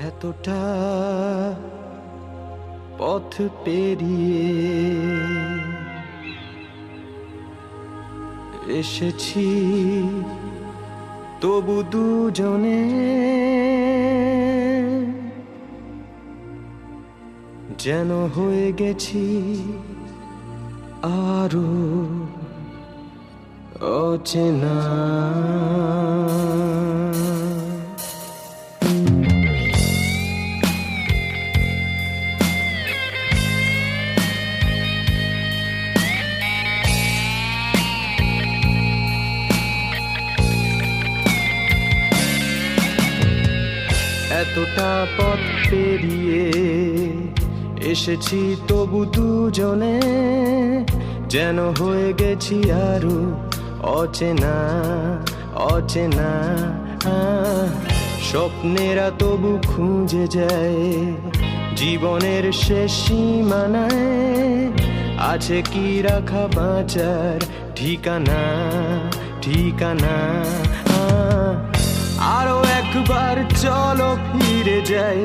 এতটা পথ পেরিয়ে এসেছি, তবু দুজনে যেন হয়ে গেছি আরো অচেনা। এতটা পথ পেরিয়ে এসেছি, তবু দুজনে যেন হয়ে গেছি আরো অচেনা অচেনা। স্বপ্নেরা তবু খুঁজে যায় জীবনের শেষ সীমানায়, আছে কি রাখা বাঁচার ঠিকানা ঠিকানা। আরো একবার চলো ফিরে যাই,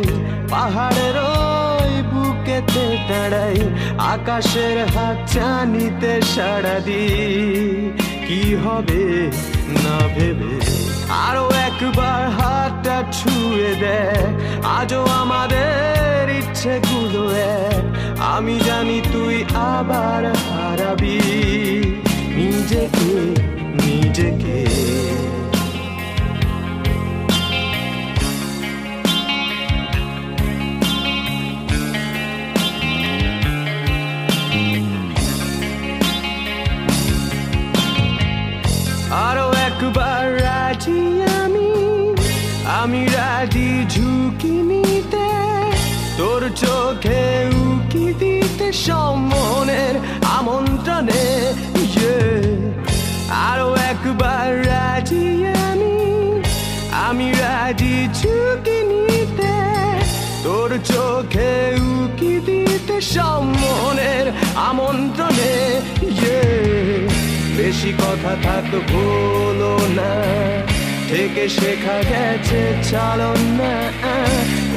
পাহাড়ের ওই বুকেতে দাঁড়াই, আকাশের হাত চানিতে সাড়া দিই, কি হবে না ভেবে। আরো একবার হাতটা ছুঁয়ে দেয়, আজও আমাদের ইচ্ছেগুলো এক, আমি জানি তুই আবার হারাবি নিজেকে নিজেকে। আরো একবার রাজি আমি রাজি ঝুঁকি নিতে, তোর চোখে উকি দিতে সম্মনের আমন্ত্রণে। আরো একবার রাজি আমি রাজি ঝুঁকি নিতে, তোর চোখে উকি দিতে সম্মনের আমন্ত্রণে। বেশি কথা থাক বলো না, থেকে শেখা গেছে চালন না,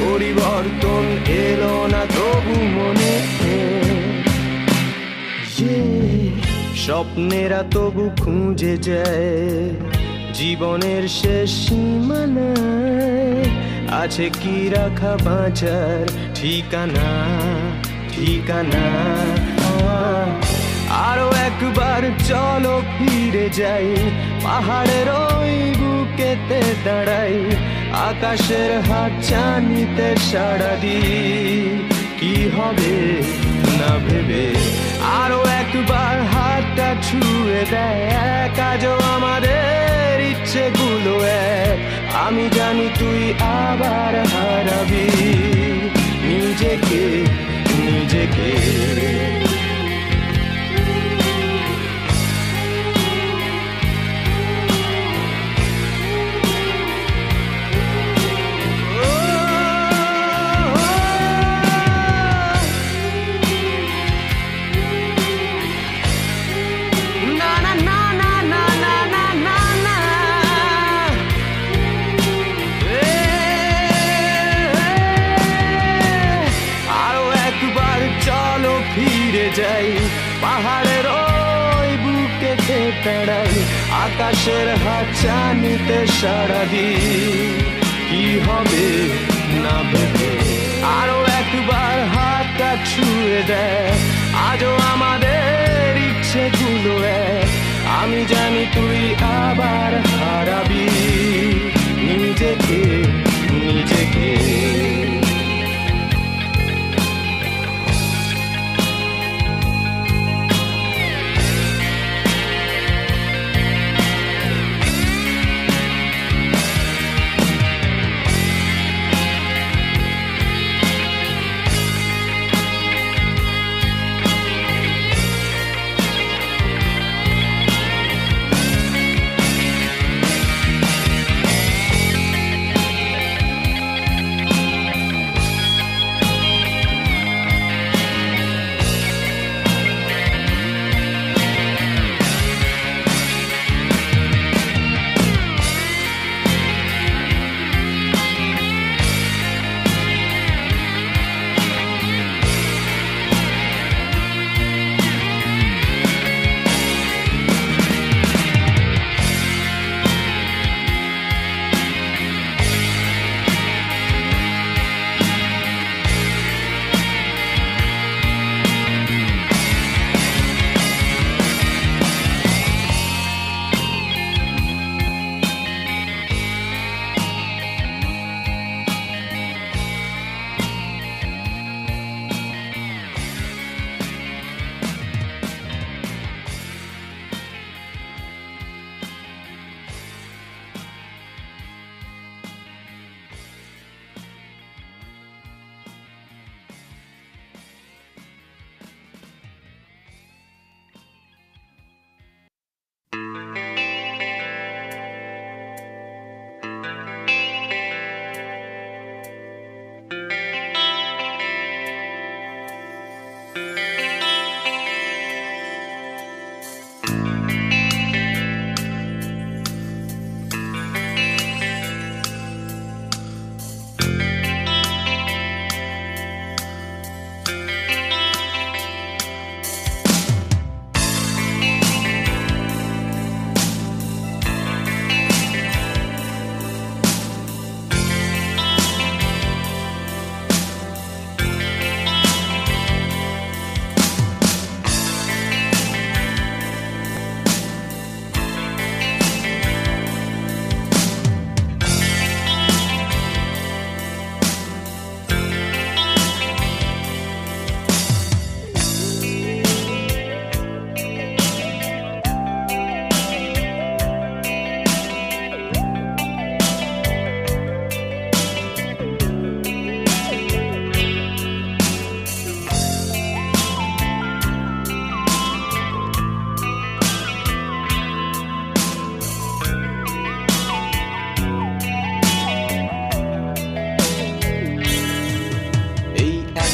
পরিবর্তন এলো না তবু মনে। স্বপ্নেরা তবু খুঁজে যায় জীবনের শেষ সীমানায়, আছে কি রাখা বাঁচার ঠিকানা ঠিকানা। আরো একবার চলো ফিরে যাই, পাহাড়ের ওই বুকেতে দাঁড়াই, আকাশের হাত চানিতে সাড়া দিই, কি হবে না ভেবে। আরো একবার হাতটা ছুঁয়ে দেয় এক, আজও আমাদের ইচ্ছেগুলো এক, আমি জানি তুই আবার হারাবি নিজেকে নিজেকে। যাই পাহাড়ের ওই বুকেতে দাঁড়াই, আকাশের হাত চানিতে সাড়া দিই, কি হবে না ভেবে। আরো একবার হাতটা ছুঁয়ে দেয়, আজও আমাদের ইচ্ছেগুলো এক, আমি জানি তুই আবার হারাবি নিজেকে নিজেকে।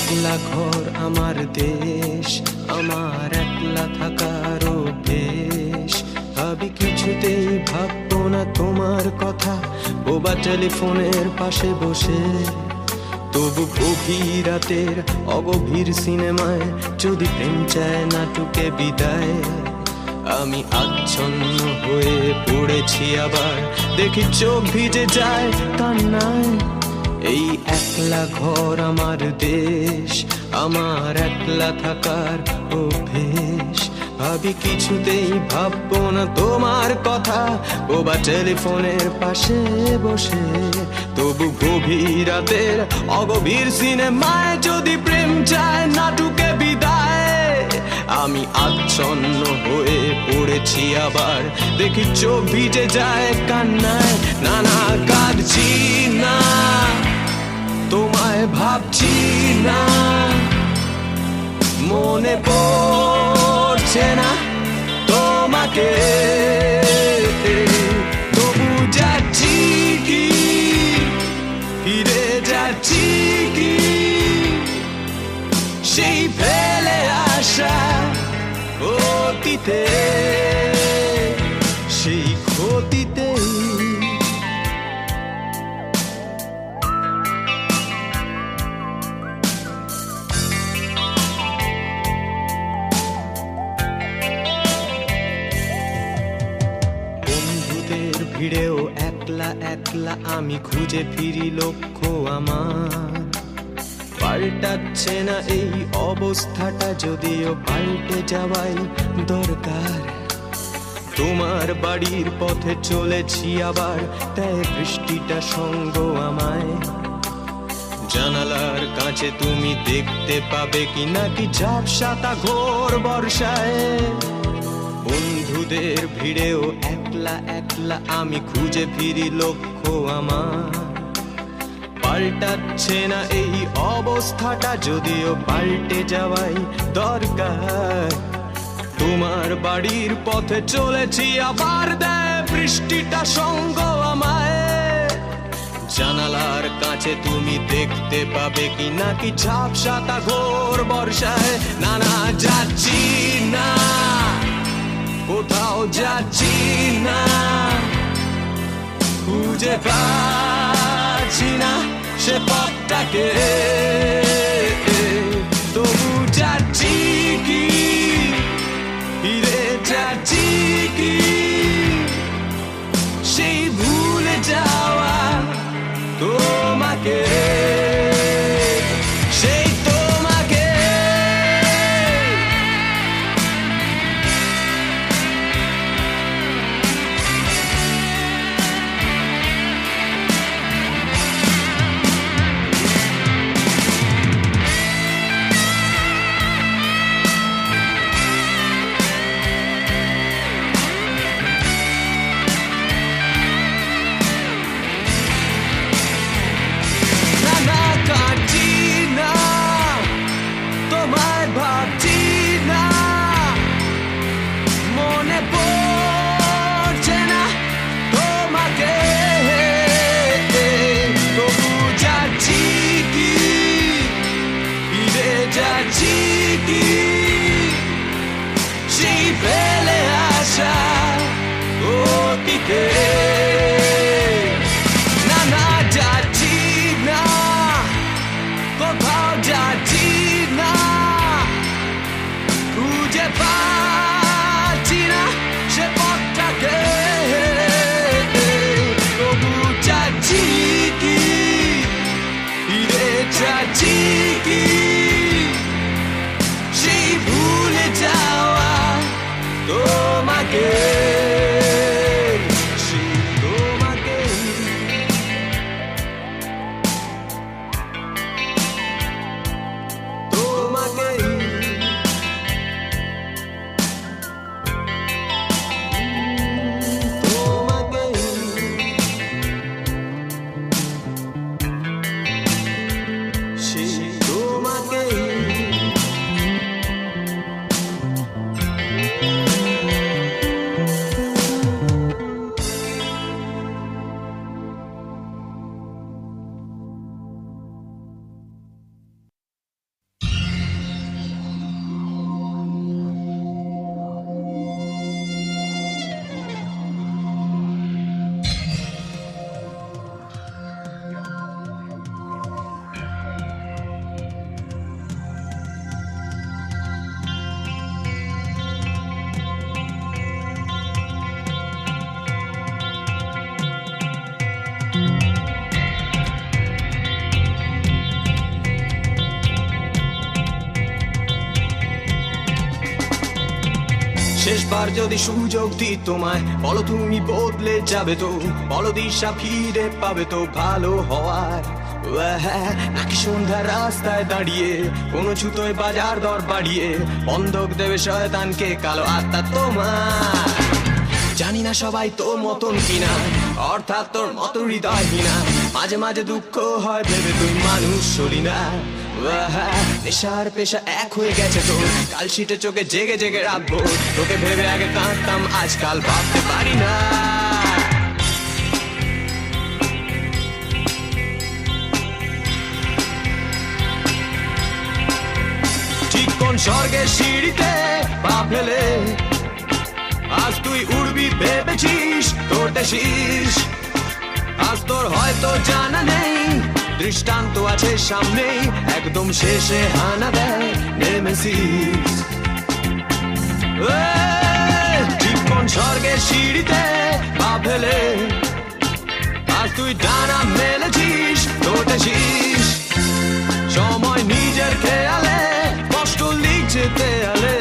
একলা ঘর আমার দেশ, আমার একলা থাকার অভ্যেস। ভাবি কিছুতেই ভাববো না তোমার কথা, বোবা টেলিফোনের পাশে বসে। তবু গভীর রাতের অগভীর সিনেমায় যদি প্রেম চায় নাটকে বিদায়। আমি আচ্ছন্ন হয়ে পড়েছি আবার, দেখি চোখ ভিজে যায় কান্নায়। এই একলা ঘর আমার দেশ, আমার একলা থাকার অভ্যেস। ভাবি কিছুতেই ভাববো না তোমার কথা, বোবা টেলিফোনের পাশে বসে। তবু গভীর রাতের অগভীর সিনেমায় যদি প্রেম চায় নাটকে বিদায়। আমি আচ্ছন্ন হয়ে পড়েছি আবার, দেখি চোখ ভিজে যায় কান্নায়। নানা কাঁদছি না, তোমায় ভাবছি না, মনে পড়ছে না তোমাকে। তবু যাচ্ছি কি, ফিরে যাচ্ছি কি সেই ফেলে আসা অতীতে, সেই ক্ষতিতে। ভিড়েও একলা একলা আমি খুঁজে ফিরি লক্ষ্য আমার। পাল্টাচ্ছে না এই অবস্থাটা, যদিও পাল্টে যাওয়াই দরকার। তোমার বাড়ির পথে চলেছি আবার, তাই বৃষ্টিটা সঙ্গ আমায়। জানালার কাছে তুমি দেখতে পাবে কি নাকি ঝাপসাতা ঘোর বর্ষায়। বন্ধুদের ভিড়েও একলা একলা আমি খুঁজে ফিরি লক্ষ্য আমার। পাল্টাচ্ছে না এই অবস্থাটা, যদিও পাল্টে যাওয়াই দরকার। তোমার বাড়ির পথে চলেছি আবার, দেয় বৃষ্টিটা সঙ্গ আমায়। জানালার কাছে তুমি দেখতে পাবে কি নাকি ঝাপসাতা ঘোর বর্ষায়। নানা যাচ্ছি না, কোথাও যাচ্ছি না, খুঁজে পাচ্ছি না সে পথটাকে। তবু যাচ্ছি কি, ফিরে যাচ্ছি কি সেই ভুলে যাওয়া তোমাকে, সেই তোমাকে। ফেলে আসা অতীতে। না না যাচ্ছি না, কোথাও যাচ্ছি না, খুঁজে পাচ্ছি না সে পথটাকে। তবু যাচ্ছি কি, ফিরে যাচ্ছি কি সেই ভুলে যাওয়া তোমাকে, সেই শেষবার যদি সুযোগ দিই তোমায়, বলো তুমি বদলে যাবে তো, বলো দিশা ফিরে পাবে তো ভালো হওয়ার। নাকি সন্ধ্যা রাস্তায় দাঁড়িয়ে কোনো ছুতোয় বাজার দর বাড়িয়ে বন্ধক দেবে শয়তানকে কালো আত্মা তোমার। জানি না সবাই তোর মতন কিনা, অর্থাৎ তোর মত হৃদয়হীনা। মাঝে মাঝে দুঃখ হয় ভেবে তুই মানুষ হলি না। নেশার পেশা এক হয়ে গেছে তোর, কালশিটে চোখে জেগে জেগে রাখবো। তোকে ভেবে আগে কাঁদতাম, আজকাল ভাবতে পারি না। ঠিক কোন স্বর্গের সিঁড়িতে পা ফেলে আজ তুই উড়বি ভেবেছিস তোর দেশিস। আজ তোর হয়তো জানা নেই, দৃষ্টান্ত আছে সামনেই, একদম শেষে হানা দেয় নেমেসিস। ঠিক কোন স্বর্গের সিঁড়িতে পা ফেলে আজ তুই ডানা মেলেছিস তোর দেশিস। সময় নিজের খেয়ালে কষ্ট লিখছে দেয়ালে,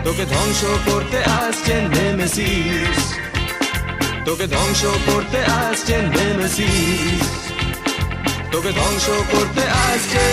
তোকে ধ্বংস করতে আসছে নেমেসিস। তোকে ধ্বংস করতে আসছে নেমেসিস। তোকে ধ্বংস করতে আসছে।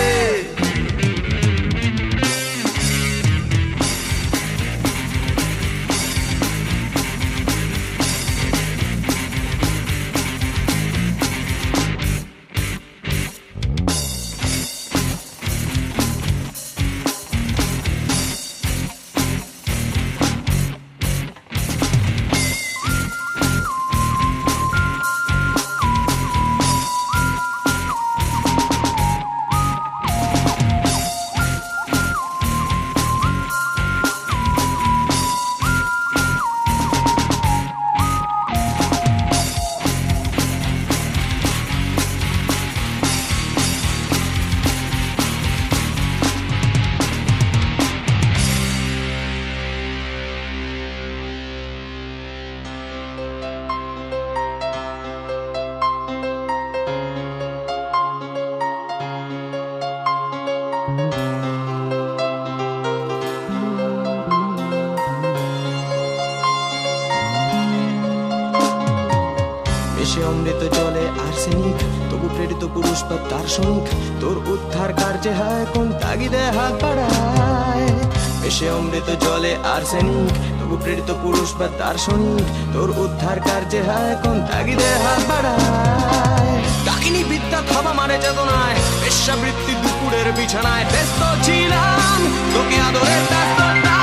সে অমৃত জলে আর্সেনিক, তবু প্রেরিত পুরুষ বা দার্শনিক তোর উদ্ধার কার্যে হয় কোন তাগিদে হাত বাড়ায়। সে অমৃত জলে আর্সেনিক, তবু প্রেরিত পুরুষ বা দার্শনিক তোর উদ্ধার কার্যে হয় কোন তাগিদে হাত বাড়ায়। ডাকিনী বিদ্যা ক্ষমা মানে চেতনায়, বেশ্যাবৃত্তি দুপুরের বিছানায় ব্যস্ত ছিলাম তোকে আদরের ডাক্তারটায়।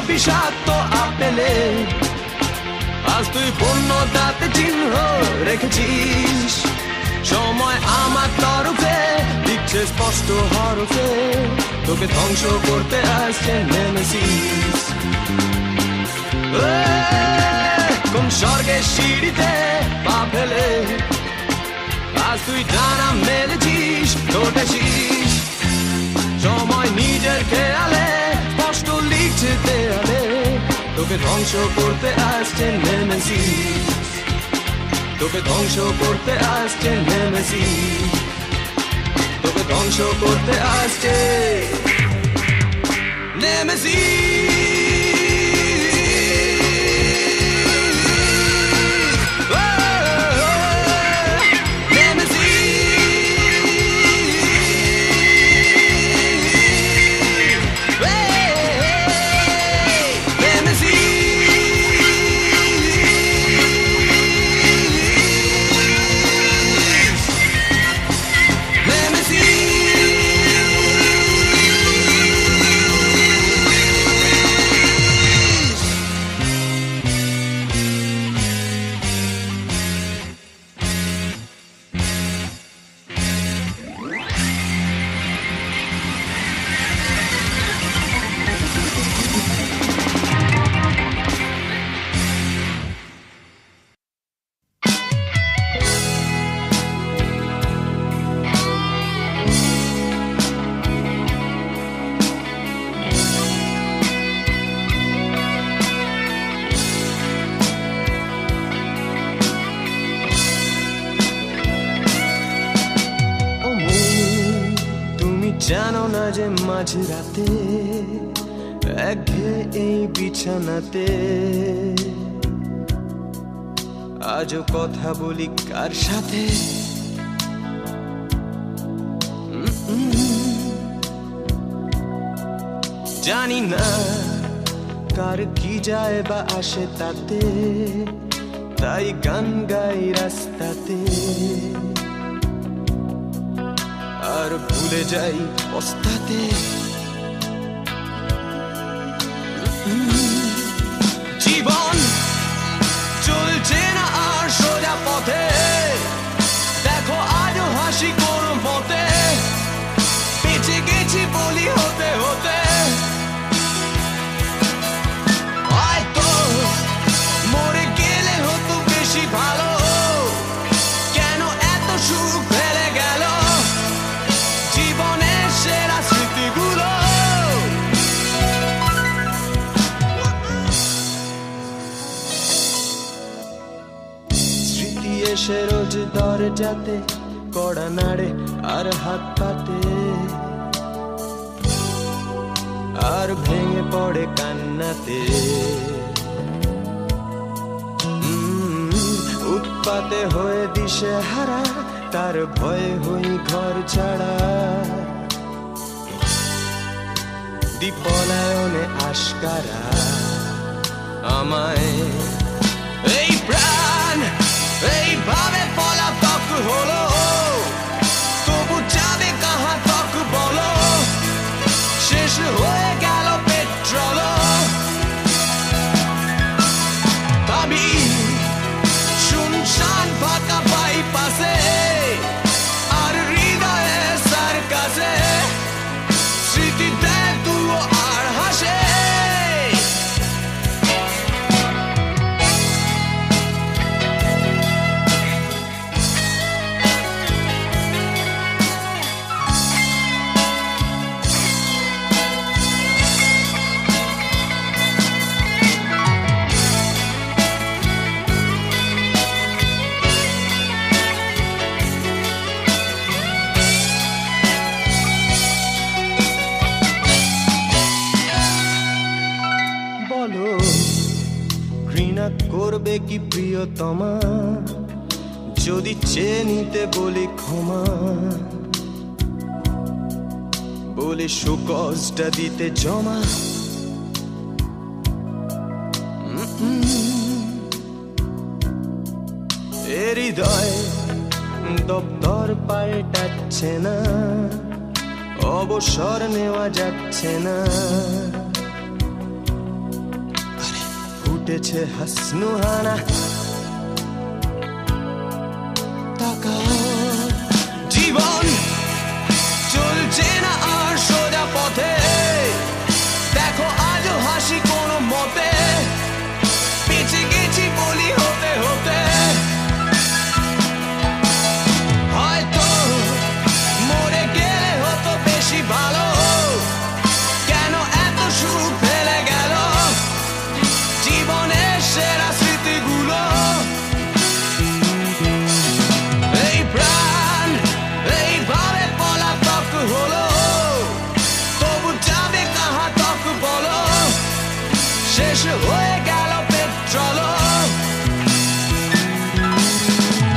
বিষাক্ত আপেলে আজ তুই পূর্ণ দাঁতে চিহ্ন রেখেছিস। সময় আমার তরফে দিচ্ছে স্পষ্ট হরফে, তোকে ধ্বংস করতে আসছে নেমেসিস। কোন স্বর্গের সিঁড়িতে পা ফেলে আজ তুই ডানা মেলেছিস দৌড়েছিস। সময় নিজের খেয়ালে স্পষ্ট লিখছে দেয়ালে, তোকে ধ্বংস করতে আসছে নেমেসিস। তোকে ধ্বংস করতে আসছে নেমেসিস। তোকে ধ্বংস করতে আসছে নেমেসিস। জানো না যে মাঝরাতে একঘেয়ে এই বিছানাতে আজও কথা বলি কার সাথে? জানি না কার কি যায় বা আসে তাতে, তাই গান গাই রাস্তাতে আর ভুলে যাই পস্তাতে। জীবন চলছে না আর সোজা পথে, দেখো আজও হাসি কোন মতে, বেঁচে গেছি বলি হতে হতে। হয়তো মরে গেলে হতো বেশি ভালো, কেন এত সুখ ফেলে গেল জীবনের সেরা স্মৃতিগুলো। স্মৃতি এসে রোজ দরজাতে কড়া নাড়ে আর হাত পাতে, আর ভেঙে পড়ে কান্নাতে। উৎপাতে হয়ে দিশে হারা, তার ভয়ে হই ঘর ছাড়া। পলায়নে আশকারা আমায় এই প্রাণ এইভাবে পলাতক হলো, তবু যাবে কাহা তক বলো, শেষ হয়ে গেল পেট্রোল। আমি শুনশান ফাঁকা বাইপাসে, আর হৃদয়ে সার্কাসে স্মৃতি দেয় তুলো আর হাসে। ঘৃণা করবে কি প্রিয়তমা যদি চেয়ে নিতে বলি ক্ষমা, বলে সুকজটা দিতে জমা। হৃদয় দপ্তর পাল্টাচ্ছে না, অবসর নেওয়া যাচ্ছে না। ফুটেছে হাসনুহানা তাকা। জীবন চলছে না আর সোজা পথে, দেখো আজও হাসি কোন মতে, বেঁচে গেছি বলি হতে হতে। হয়তো মরে গেলে হতো বেশি ভালো, কেন এত সুখ ফেলে গেল জীবনের সেরা স্মৃতিগুলো। এই প্রাণ এইভাবে পলাতক হলো, তবু যাবে কাহা তক বলো, শেষ হয়ে গেল পেট্রোল।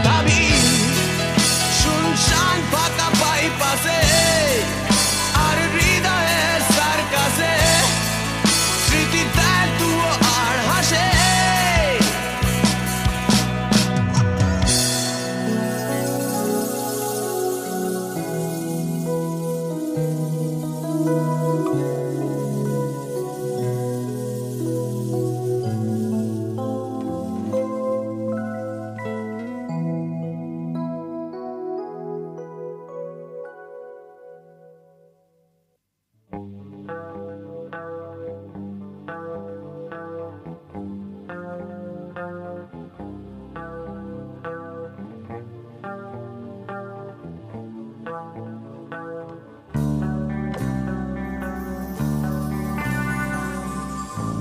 দাবি শুনশান ফাঁকা বাইপাসে, আর হৃদয়ে সার্কাসে স্মৃতি দেয় তুলো আর হাসে।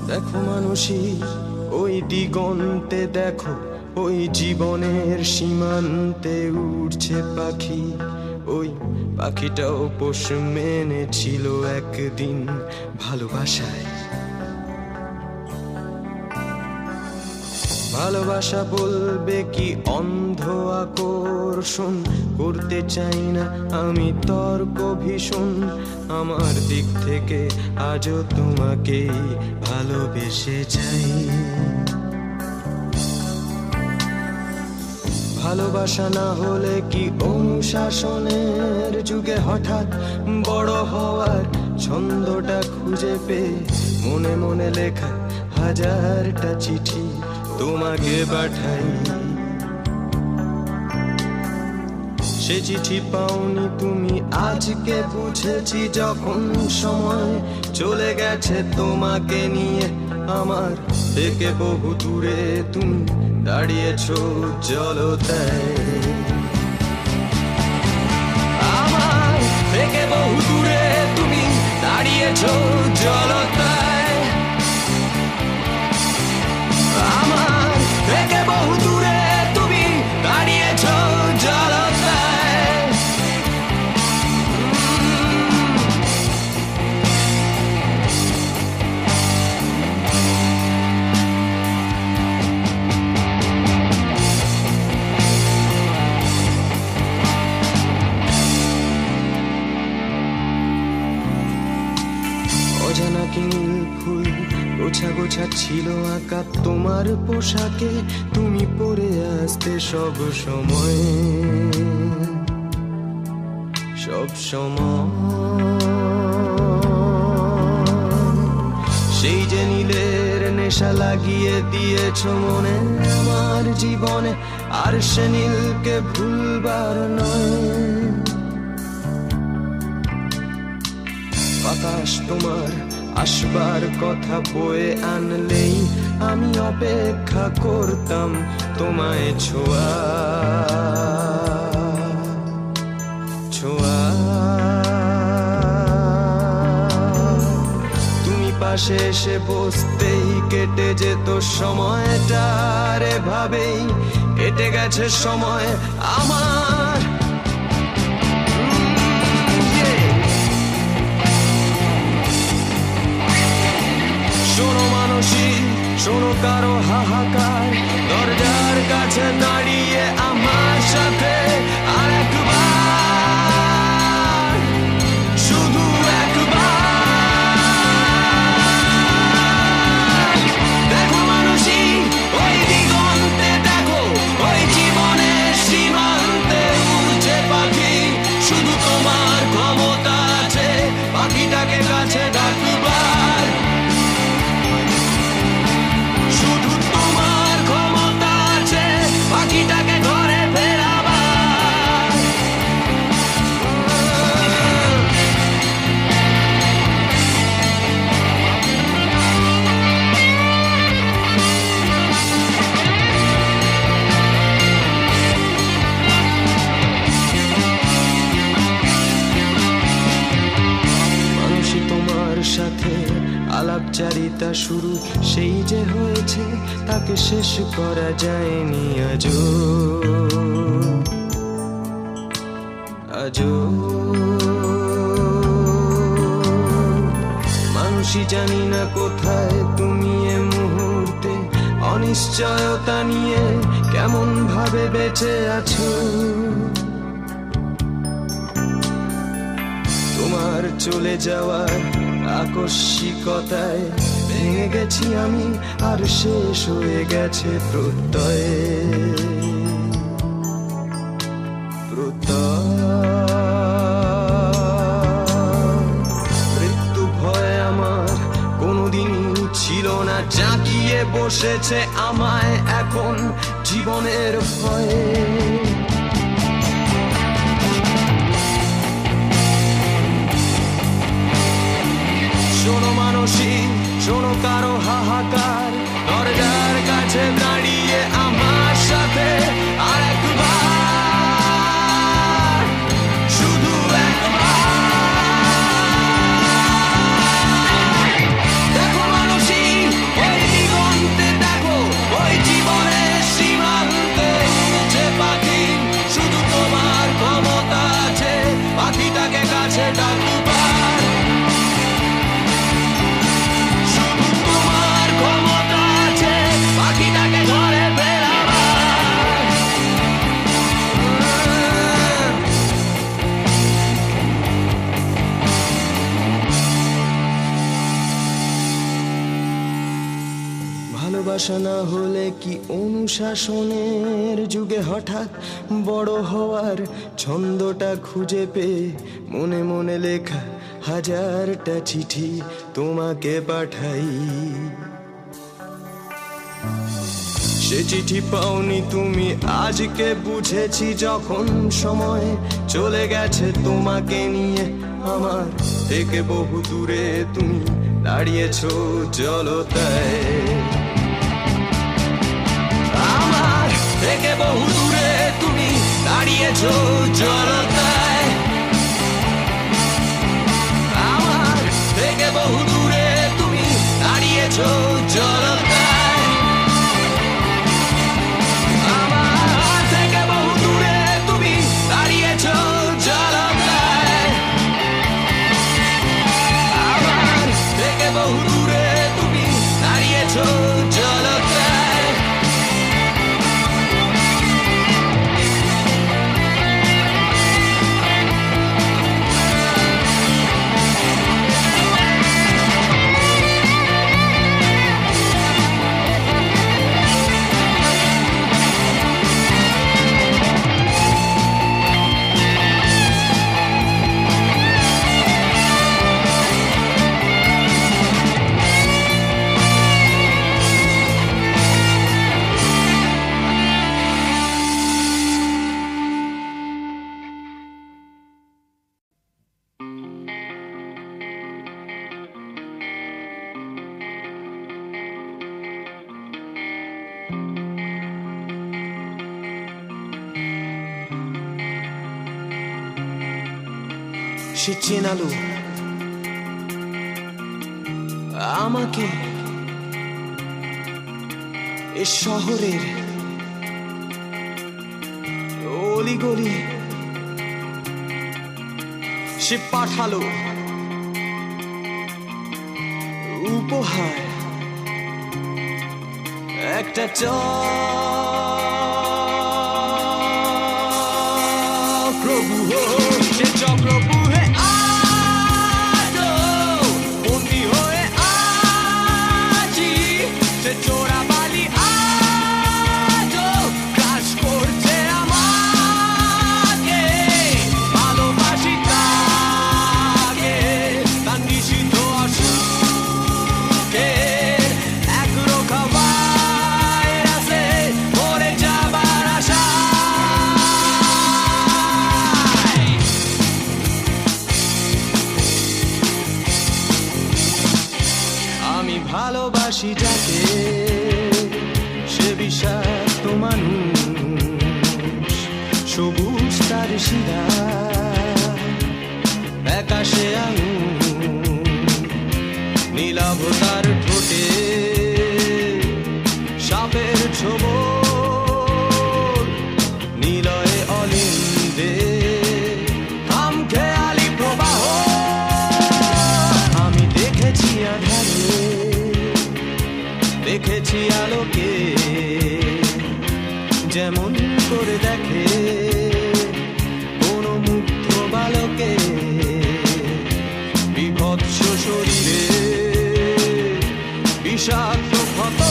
দেখো মানুষই ওই দিগন্তে, দেখো ওই জীবনের সীমান্তে উড়ছে পাখি, ওই পাখিটাও পোষ মেনেছিল একদিন ভালোবাসায়। ভালোবাসা বলবে কি অন্ধ আকর্ষণ, করতে চাই না আমি তর্ক ভীষণ। আমার দিক থেকে আজও তোমাকে ভালোবেসে যাই। ভালোবাসা না হলে কি অনুশাসনের যুগে হঠাৎ বড় হওয়ার ছন্দটা খুঁজে পেয়ে মনে মনে লেখা হাজারটা চিঠি তোমাকে পাঠাই। সে চিঠি পাওনি তুমি, আজকে বুঝেছি যখন সময় চলে গেছে তোমাকে নিয়ে আমার থেকে বহু দূরে তুমি দাঁড়িয়েছো জলতায়। আমার থেকে বহু দূরে তুমি দাঁড়িয়েছো জলতায়। আমার থেকে বহু দূরে তুমি দাঁড়িয়েছো জলতায়। অজানা কি নীল ফুল গোছা গোছা ছিল আঁকা তোমার পোশাকে, তুমি পরে আসতে সব সময় সব সময়। সেই যে নীলের নেশা লাগিয়ে দিয়েছ মনে আমার জীবনে, আর সে নীলকে ভুলবার নয়। বাতাস তোমার আসবার কথা বয়ে আনলেই আমি অপেক্ষা করতাম তোমায় ছোঁয়া ছোঁয়া। তুমি পাশে এসে বসতেই কেটে যেত সময়টা, রে ভাবেই কেটে গেছে সময় আমার। শোনো মানসী, শোনো কারো হাহাকার, দরজার কাছে দাঁড়িয়ে আমার সাথে আর একবার, শুধু একবার দেখো মানসী, ওই দিগন্তে দেখো, ওই জীবনের সীমান্তে উড়ছে পাখি। শুধু তোমার ক্ষমতা আছে পাখিটাকে কাছে ডাকবার। শুধু তোমার ক্ষমতা আছে পাখিটাকে ঘরে ফেরাবার। মানুষই তোমার সাথে আলাপচারিতা শুরু, সেই যে হয়েছে তাকে শেষ করা যায়নি আজও আজও। মানুষই জানি না কোথায় তুমি এ মুহূর্তে, অনিশ্চয়তা নিয়ে কেমন ভাবে বেঁচে আছো। তোমার চলে যাওয়ার আকস্মিকতায় ভেঙে গেছি আমি, আর শেষ হয়ে গেছে প্রত্যয় মৃত্যু ভয় আমার কোনোদিনই ছিল না, জাঁকিয়ে বসেছে আমায় এখন জীবনের ভয়ে। শোনো মানসী, শোনো কারো হাহাকার, দরজার কাছে দাঁড়িয়ে আমার সাথে আর একবার, শুধু একবার দেখো মানসী, ওই দিগন্তে দেখো, ওই জীবনের সীমান্তে উড়ছে পাখি। শুধু তোমার ক্ষমতা আছে ভালোবাসা না হলে কি অনুশাসনের যুগে হঠাৎ বড় হওয়ার ছন্দটা খুঁজে পেয়ে মনে মনে লেখা হাজারটা চিঠি তোমাকে পাঠাই। সে চিঠি পাওনি তুমি, আজকে বুঝেছি যখন সময় চলে গেছে তোমাকে নিয়ে আমার থেকে বহু দূরে তুমি দাঁড়িয়েছো জলতায়। আমার থেকে বহু দূরে তুমি দাঁড়িয়েছো জলতায়। আমার থেকে বহু দূরে তুমি দাঁড়িয়েছো জলতায়। সে চেনালো আমাকে এ শহরের অলিগলি। সে পাঠালো উপহার একটা চক্রব্যূহ। সে চক্রব্যূহে আজও বন্দী হয়ে আছি। সে চোরাবালি আজও গ্রাস করছে আমাকে। ভালোবাসি তাকে, তার নিষিদ্ধ অসুখে একরোখা ভাইরাসে মরে যাবার আশা। আমি ভালোবাসি যাকে সে বিষাক্ত মানুষ। সবুজ তার শিরা, আকাশে আঙুর, নীলাভ তার ঠোঁটে সাপের ছোবল। নীলয়ে অলিন্দে খামখেয়ালি প্রবাহ। আমি দেখেছি আধারে, দেখেছি আলোকে, যেমন করে দেখে কোনো মুগ্ধ বালকে। বিভৎস শরীরে বিষাক্ত ক্ষত,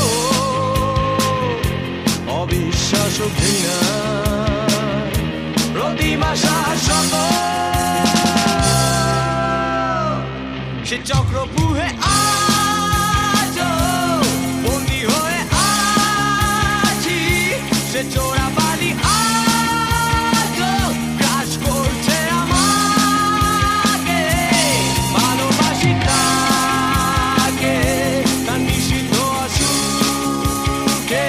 অবিশ্বাস ঘৃণা প্রতিমা শাশ্বত। সে চক্রব্যূহে আজও বন্দী হয়ে আছি। সে চোরাবালি আজও গ্রাস করছে আমাকে। ভালোবাসি তাকে, তার নিষিদ্ধ অসুখে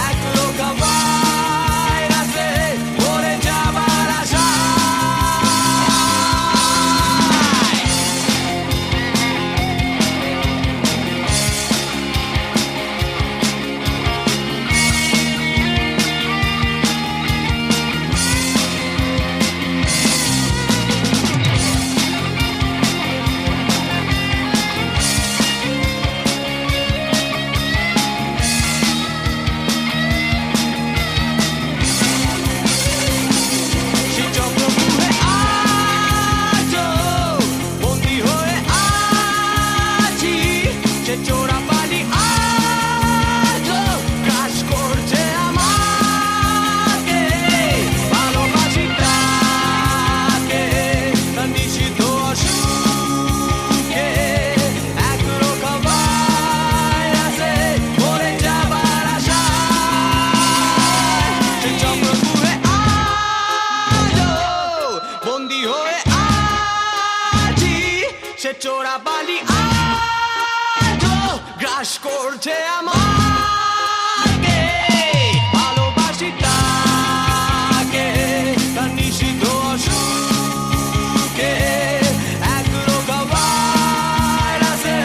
একরোখা ভাইরাসে মরে যাবার আশা। হয়ে আজি সে চোরা বালি আজও গ্রাস করছে আমাকে ভালোবাসি তাকে তার নিষিদ্ধ অসুখে এক রোগা ভাইরাসে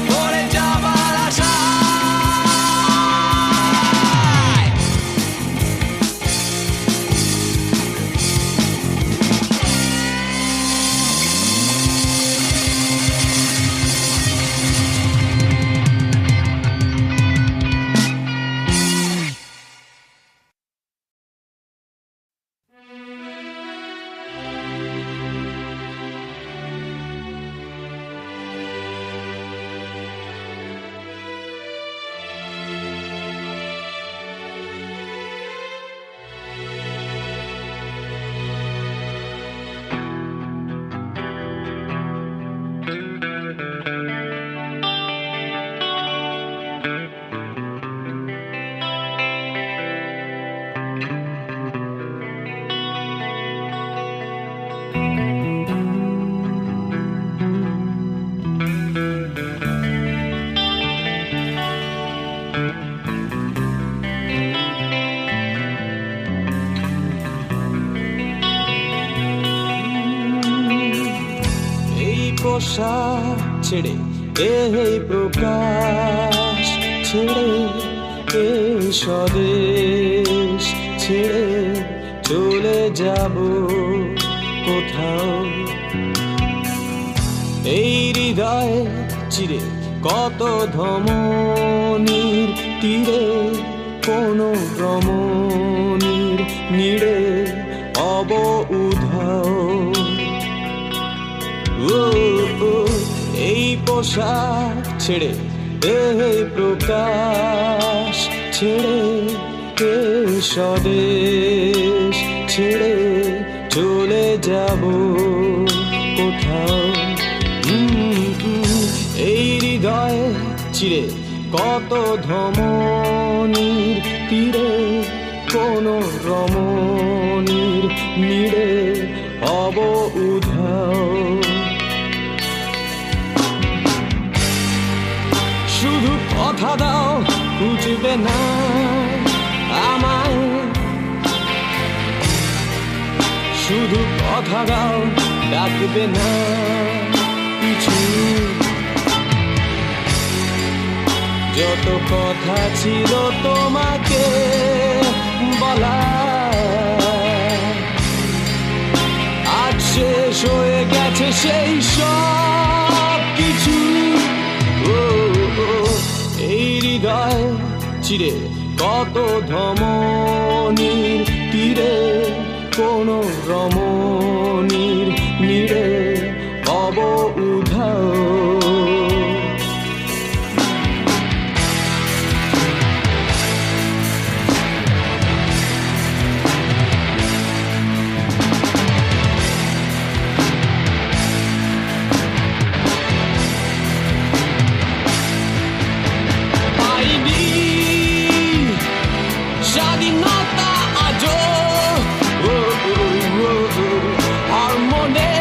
মরে যাবার আশায় পোশাক ছেড়ে এই প্রকাশ ছেড়ে এই স্বদেশ ছেড়ে চলে যাব কোথাও এই হৃদয় চিরে কত ধমনীর তীরে কোনো রমণীর নিড়ে অব উধাও এই পোশাক ছেড়ে এই প্রকাশ ছেড়ে এই স্বদেশ ছেড়ে চলে যাব কোথাও এই হৃদয় চিরে কত ধমনীর তীরে কোনো রমণীর নিড়ে অব উধাও শুধু কথা দাও বুঝবে না আমায় শুধু কথা দাও ডাকবে না কিছু যত কথা ছিল তোমাকে বলা আজ শেষ হয়ে গেছে সেই সব কিছু এই হৃদয় চিরে কত ধমনীর তীরে কোনো রমণীর নিড়ে অব উধাও স্বাধীনতা আজও আর মনে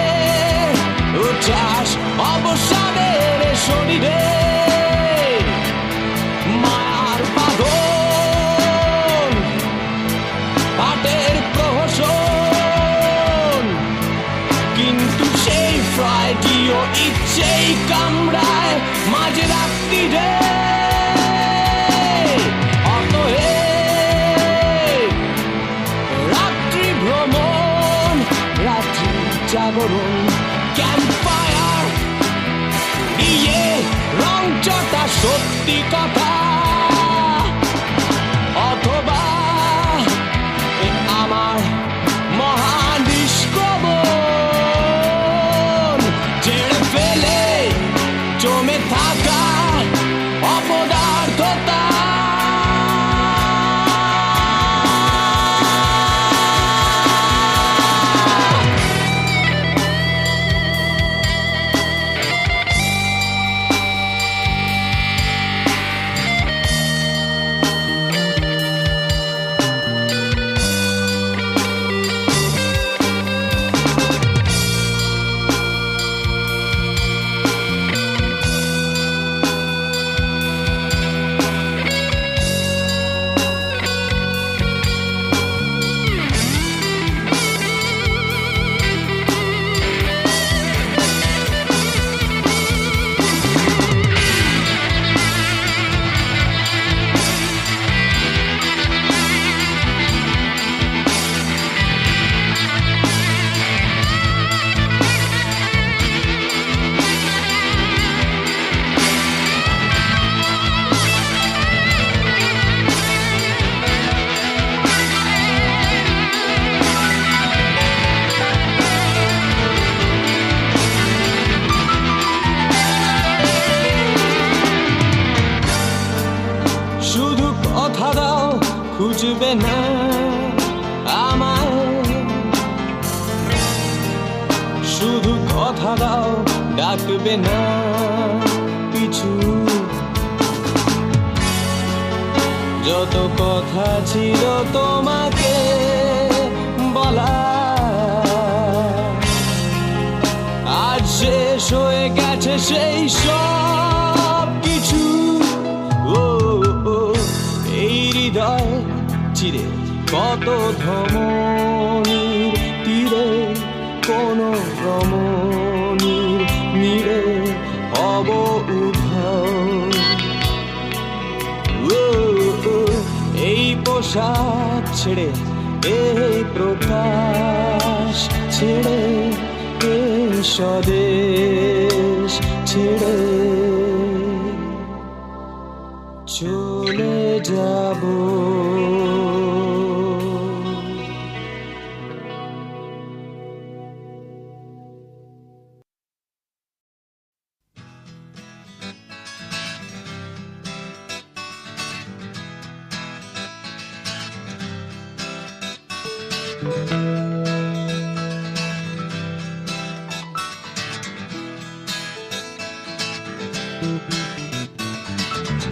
উচ্ছ্বাস অবসাদের শরীরে মায়ার বাঁধন পাটের প্রহসন কিন্তু সেই ফ্রাইডিও ইচ্ছেই কামড়ায় মাঝে রাত্রিরে জাগরণ ক্যাম্পফায়ার ইয়ে রং চটা সত্যি কথা অথবা আমার মহানিষ্ক্রমণ ছেড়ে ফেলে জমে থাকা অপদার্থতা খুঁজবে না আমায়, শুধু কথা দাও ডাকবে না পিছু। যত কথা ছিল তোমাকে বলা আজ শেষ হয়ে গেছে সেই সব কিছু। ও এই হৃদয় চিরে কত ধমনীর তীরে কোন রমণীর নীড়ে হব উধাও। এই পোশাক ছেড়ে এই প্রকাশ ছেড়ে এই স্বদেশ ছেড়ে চলে যাব।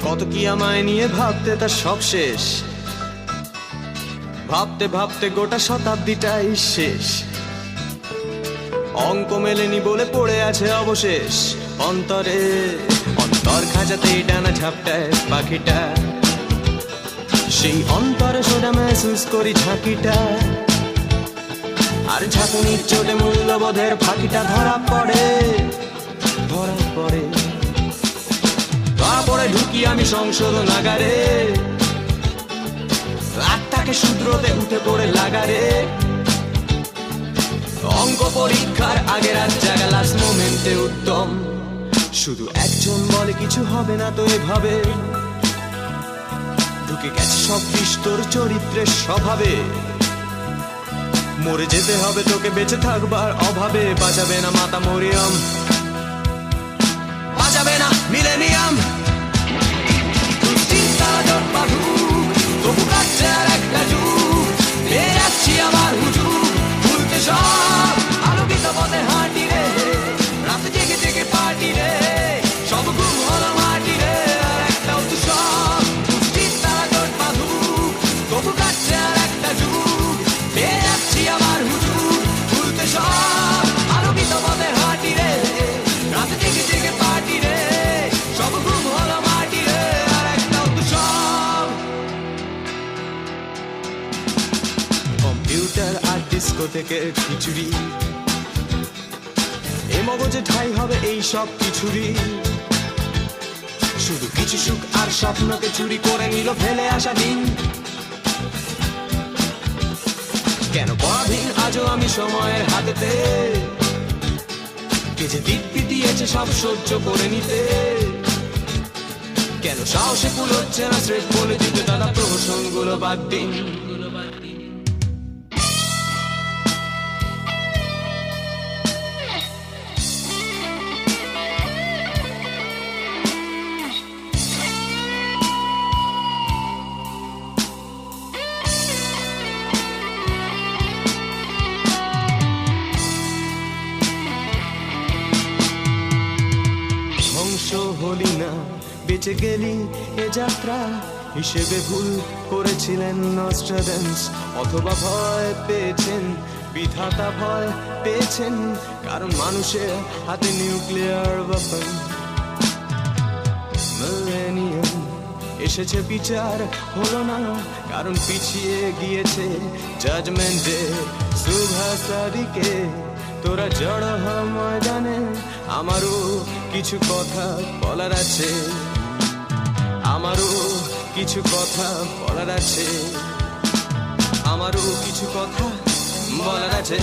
কত কি আমায় নিয়ে ভাবতে তার সব শেষ, ভাবতে ভাবতে গোটা শতাব্দীটাই শেষ। অঙ্ক মেলেনি বলে পড়ে আছে অবশেষ অন্তরে, অন্তর খাঁচাতেই ডানা ঝাপটায় পাখিটা, সেই অন্তরে সোজা মেহসুস করি ঝাঁকিটা। আর ঝাঁকুনির চোটে মূল্যবোধের ফাঁকিটা ধরা পড়ে, ধরা পড়ে। তারপরে ঢুকি আমি সংশোধনাগারে, রাতটাকে শুধরোতে উঠে পড়ে লাগারে। অঙ্ক পরীক্ষার আগে রাত জাগা লাস্ট মোমেন্টে উত্তম। শুধু একজন বলে কিছু হবে না তো এভাবে, ঢুকে গেছে সব বিস্তর চরিত্রের স্বভাবে। মরে যেতে হবে তোকে বেঁচে থাকবার অভাবে, বাঁচাবে না মাতা মরিয়ম, বাঁচাবে না মিলেনিয়াম। তবু কাটছে আর একটা যুগ, পেয়ে যাচ্ছি আবার হুজুগ, ভুলতে সব আলোকিত পথে হাঁটি রে, রাতে জেগে জেগে পার্টি রে, সব ঘুম হলো মাটি রে, আর একটাও তো সব পুষ্টির তারা জোট বাঁধুক। তবু কাটছে আর একটা যুগ, পেয়ে যাচ্ছি আবার হুজুগ, ভুলতে সব আলোকিত পথে হাঁটি রে, রাতে জেগে জেগে পার্টি রে, সব ঘুম হলো মাটি রে, আর একটাও তো সব। কম্পিউটার আর ডিস্কো থেকে খিচুড়ি, এ মগজে ঠাই হবে এই সব কিছুরই। শুধু কিছু সুখ আর স্বপ্নকে চুরি করে নিল ফেলে আসা দিন। কেন পরাধীন আজও আমি সময়ের হাতেতে, কে যে দিব্যি দিয়েছে সব সহ্য করে নিতে। কেন সাহসে কুলোচ্ছে না স্রেফ বলে দিতে দাদা প্রহসনগুলো বাদ দিন। হলি না বেঁচে গেলি এ যাত্রা হিসেবে, ভুল করেছিলেন নস্ট্রাডামস, অথবা ভয় পেয়েছেন বিধাতা, ভয় পেয়েছেন কারণ মানুষের হাতে নিউক্লিয়ার ওয়েপন। মিলেনিয়াম এসেছে বিচার হলো না কারণ পিছিয়ে গিয়েছে জাজমেন্টে। সুভাষাদিকে তোরা জড় হ ময়দানে, আমারও কিছু কথা বলার আছে, আমারও কিছু কথা বলার আছে, আমারও কিছু কথা বলার আছে।